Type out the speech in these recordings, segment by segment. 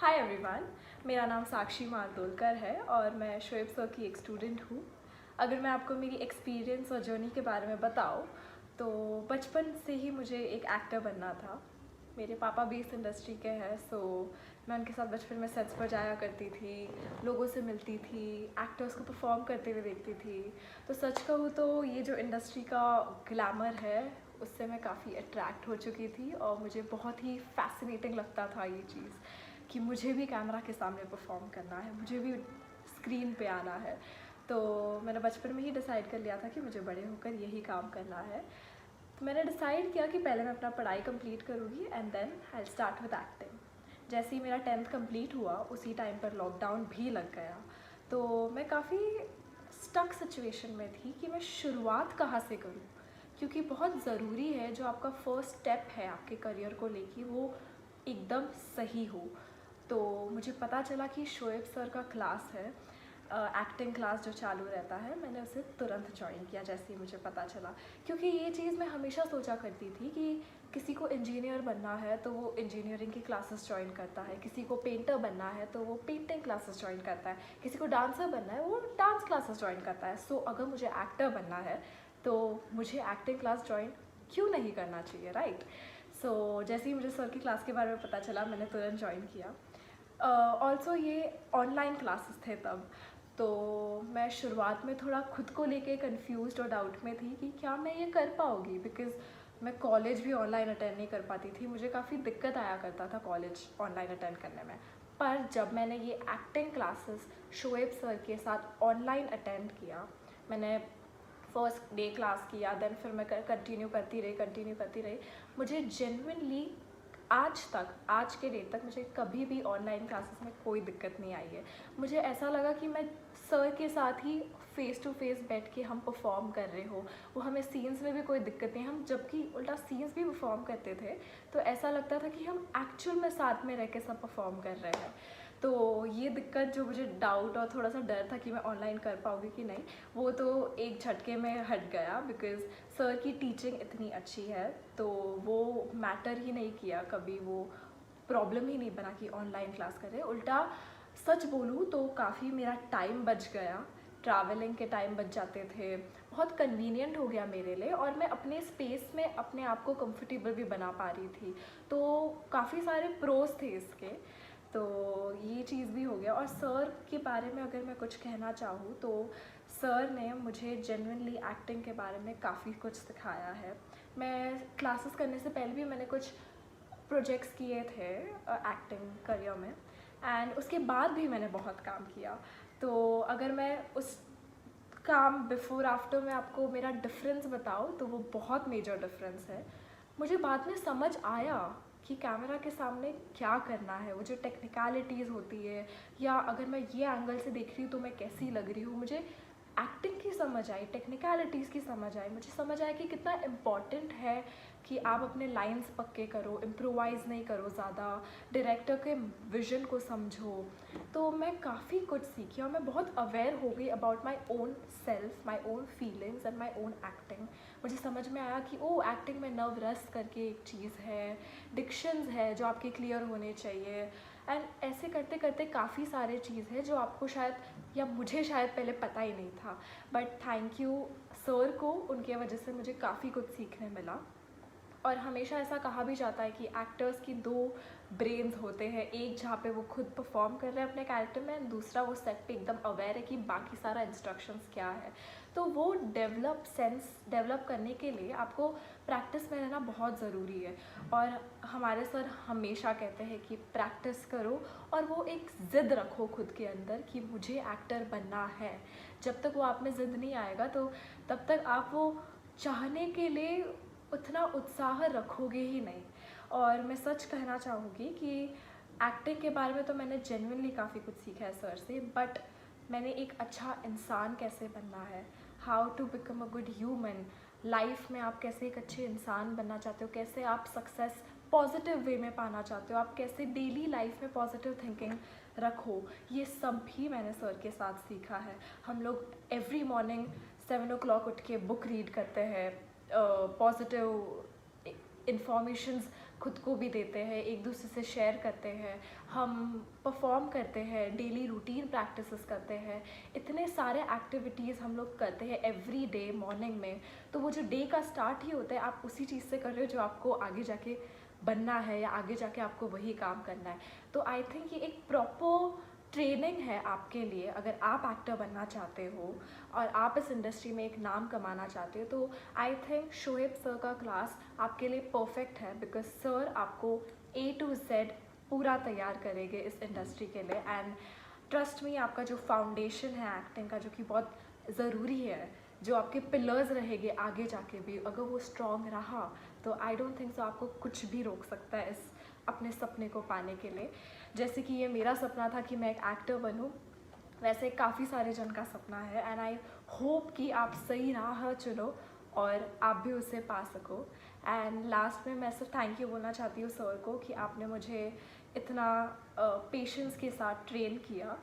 Hi everyone, मेरा नाम साक्षी मारदोलकर है और मैं शोएब सर की एक स्टूडेंट हूँ। अगर मैं आपको मेरी एक्सपीरियंस और जर्नी के बारे में बताऊँ तो बचपन से ही मुझे एक एक्टर बनना था। मेरे पापा भी इस इंडस्ट्री के हैं, सो मैं उनके साथ बचपन में सेट्स पर जाया करती थी, लोगों से मिलती थी, एक्टर्स को परफॉर्म करते हुए देखती थी। तो सच कहूँ तो ये जो इंडस्ट्री का ग्लैमर है उससे मैं काफ़ी अट्रैक्ट हो चुकी थी और मुझे बहुत ही फैसिनेटिंग लगता था ये चीज़ कि मुझे भी कैमरा के सामने परफॉर्म करना है, मुझे भी स्क्रीन पे आना है। तो मैंने बचपन में ही डिसाइड कर लिया था कि मुझे बड़े होकर यही काम करना है। तो मैंने डिसाइड किया कि पहले मैं अपना पढ़ाई कंप्लीट करूँगी and then I start with acting. जैसे ही मेरा 10th कंप्लीट हुआ उसी टाइम पर लॉकडाउन भी लग गया, तो मैं काफ़ी स्टक सिचुएशन में थी कि मैं शुरुआत कहाँ से करूँ, क्योंकि बहुत ज़रूरी है जो आपका फर्स्ट स्टेप है आपके करियर को लेके वो एकदम सही हो। तो मुझे पता चला कि शोएब सर का क्लास है, एक्टिंग क्लास जो चालू रहता है। मैंने उसे तुरंत ज्वाइन किया जैसे ही मुझे पता चला, क्योंकि ये चीज़ मैं हमेशा सोचा करती थी कि किसी को इंजीनियर बनना है तो वो इंजीनियरिंग की क्लासेस ज्वाइन करता है, किसी को पेंटर बनना है तो वो पेंटिंग क्लासेस ज्वाइन करता है, किसी को डांसर बनना है वो डांस क्लासेस ज्वाइन करता है। सो अगर मुझे एक्टर बनना है तो मुझे एक्टिंग क्लास ज्वाइन क्यों नहीं करना चाहिए, राइट? सो जैसे ही मुझे सर की क्लास के बारे में पता चला मैंने तुरंत ज्वाइन किया। ऑल्सो ये ऑनलाइन क्लासेस थे तब, तो मैं शुरुआत में थोड़ा खुद को लेके कंफ्यूज्ड और डाउट में थी कि क्या मैं ये कर पाऊँगी, बिकॉज़ मैं कॉलेज भी ऑनलाइन अटेंड नहीं कर पाती थी। मुझे काफ़ी दिक्कत आया करता था कॉलेज ऑनलाइन अटेंड करने में। पर जब मैंने ये एक्टिंग क्लासेस शोएब सर के साथ ऑनलाइन अटेंड किया, मैंने फर्स्ट डे क्लास किया, देन फिर मैं कंटिन्यू करती रही। मुझे जेन्युइनली आज के डेट तक मुझे कभी भी ऑनलाइन क्लासेस में कोई दिक्कत नहीं आई है। मुझे ऐसा लगा कि मैं सर के साथ ही फेस टू फेस बैठ के हम परफॉर्म कर रहे हो, वो हमें सीन्स में भी कोई दिक्कत नहीं। हम जबकि उल्टा सीन्स भी परफॉर्म करते थे तो ऐसा लगता था कि हम एक्चुअल में साथ में रह के सब परफॉर्म कर रहे हैं। तो ये दिक्कत, जो मुझे डाउट और थोड़ा सा डर था कि मैं ऑनलाइन कर पाऊँगी कि नहीं, वो तो एक झटके में हट गया, बिकॉज़ सर की टीचिंग इतनी अच्छी है तो वो मैटर ही नहीं किया कभी, वो प्रॉब्लम ही नहीं बना कि ऑनलाइन क्लास करें। उल्टा सच बोलूँ तो काफ़ी मेरा टाइम बच गया, ट्रैवलिंग के टाइम बच जाते थे, बहुत कन्वीनियंट हो गया मेरे लिए और मैं अपने स्पेस में अपने आप को कंफर्टेबल भी बना पा रही थी। तो काफ़ी सारे प्रोज थे इसके, तो ये चीज़ भी हो गया। और सर के बारे में अगर मैं कुछ कहना चाहूँ तो सर ने मुझे जेन्युइनली एक्टिंग के बारे में काफ़ी कुछ सिखाया है। मैं क्लासेस करने से पहले भी मैंने कुछ प्रोजेक्ट्स किए थे एक्टिंग करियर में, एंड उसके बाद भी मैंने बहुत काम किया। तो अगर मैं उस काम बिफोर आफ्टर में आपको मेरा डिफरेंस बताऊँ तो वो बहुत मेजर डिफरेंस है। मुझे बाद में समझ आया कि कैमरा के सामने क्या करना है, वो जो टेक्निकलिटीज़ होती है, या अगर मैं ये एंगल से देख रही हूँ तो मैं कैसी लग रही हूँ। मुझे एक्टिंग की समझ आई, टेक्निकलिटीज़ की समझ आई। मुझे समझ आया कि कितना इम्पॉर्टेंट है कि आप अपने लाइंस पक्के करो, इम्प्रोवाइज़ नहीं करो ज़्यादा, डायरेक्टर के विजन को समझो। तो मैं काफ़ी कुछ सीखी और मैं बहुत अवेयर हो गई about my own self, my own feelings and my own acting. मुझे समझ में आया कि ओ एक्टिंग में नर्व रस करके एक चीज़ है, डिक्शंस है जो आपके क्लियर होने चाहिए, एंड ऐसे करते करते काफ़ी सारे चीज़ है जो आपको शायद, या मुझे शायद पहले पता ही नहीं था। बट थैंक यू सर को, उनके वजह से मुझे काफ़ी कुछ सीखने मिला। और हमेशा ऐसा कहा भी जाता है कि एक्टर्स की दो ब्रेन्स होते हैं, एक जहाँ पे वो खुद परफॉर्म कर रहे हैं अपने कैरेक्टर में, एंड दूसरा वो सेट पे एकदम अवेयर है कि बाकी सारा इंस्ट्रक्शंस क्या है। तो वो डेवलप करने के लिए आपको प्रैक्टिस में रहना बहुत ज़रूरी है। और हमारे सर हमेशा कहते हैं कि प्रैक्टिस करो और वो एक ज़िद रखो खुद के अंदर कि मुझे एक्टर बनना है। जब तक वो आप में ज़िद नहीं आएगा तो तब तक आप वो चाहने के लिए उतना उत्साह रखोगे ही नहीं। और मैं सच कहना चाहूँगी कि एक्टिंग के बारे में तो मैंने जेन्युइनली काफ़ी कुछ सीखा है सर से, बट मैंने एक अच्छा इंसान कैसे बनना है, how to become a good human, life में आप कैसे एक अच्छे इंसान बनना चाहते हो, कैसे आप सक्सेस पॉजिटिव वे में पाना चाहते हो, आप कैसे डेली लाइफ में पॉजिटिव थिंकिंग रखो, ये सब भी मैंने सर के साथ सीखा है। हम लोग एवरी मॉर्निंग 7 o'clock उठ के बुक रीड करते हैं, पॉजिटिव इंफॉर्मेशंस खुद को भी देते हैं, एक दूसरे से शेयर करते हैं, हम परफॉर्म करते हैं, डेली रूटीन प्रैक्टिसेस करते हैं, इतने सारे एक्टिविटीज़ हम लोग करते हैं एवरी डे मॉर्निंग में। तो वो जो डे का स्टार्ट ही होता है, आप उसी चीज़ से कर रहे हो जो आपको आगे जाके बनना है या आगे जाके आपको वही काम करना है। तो आई थिंक ये एक प्रॉपर ट्रेनिंग है आपके लिए, अगर आप एक्टर बनना चाहते हो और आप इस इंडस्ट्री में एक नाम कमाना चाहते हो, तो आई थिंक शोएब सर का क्लास आपके लिए परफेक्ट है, बिकॉज सर आपको A to Z पूरा तैयार करेंगे इस इंडस्ट्री के लिए। एंड ट्रस्ट में, आपका जो फाउंडेशन है एक्टिंग का, जो कि बहुत ज़रूरी है, जो आपके पिलर्स रहेंगे आगे जाके भी, अगर वो स्ट्रॉन्ग रहा तो आई डोंट थिंक सो आपको कुछ भी रोक सकता है इस अपने सपने को पाने के लिए। जैसे कि ये मेरा सपना था कि मैं एक एक्टर बनूं, वैसे काफ़ी सारे जन का सपना है। एंड आई होप कि आप सही राह चुनो और आप भी उसे पा सको। एंड लास्ट में मैं सिर्फ थैंक यू बोलना चाहती हूँ सर को कि आपने मुझे इतना पेशेंस के साथ ट्रेन किया।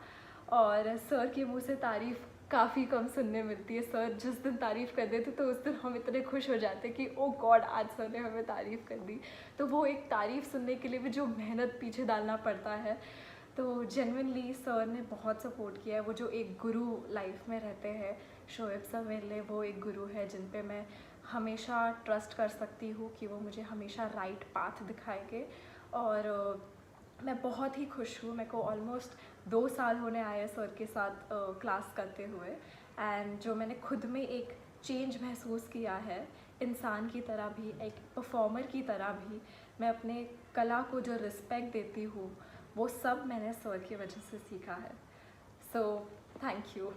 और सर के मुंह से तारीफ़ काफ़ी कम सुनने मिलती है। सर जिस दिन तारीफ़ कर देते तो उस दिन हम इतने खुश हो जाते कि ओ गॉड, आज सर ने हमें तारीफ़ कर दी। तो वो एक तारीफ़ सुनने के लिए भी जो मेहनत पीछे डालना पड़ता है, तो जेन्युइनली सर ने बहुत सपोर्ट किया है। वो जो एक गुरु लाइफ में रहते हैं, शोएब सर मेरे लिए वो एक गुरु है जिन पे मैं हमेशा ट्रस्ट कर सकती हूँ कि वो मुझे हमेशा राइट पाथ दिखाएंगे। और मैं बहुत ही खुश हूँ। मेरे को ऑलमोस्ट 2 साल होने आए हैं सर के साथ क्लास करते हुए। एंड जो मैंने खुद में एक चेंज महसूस किया है, इंसान की तरह भी, एक परफॉर्मर की तरह भी, मैं अपने कला को जो रिस्पेक्ट देती हूँ, वो सब मैंने सर की वजह से सीखा है। So thank you.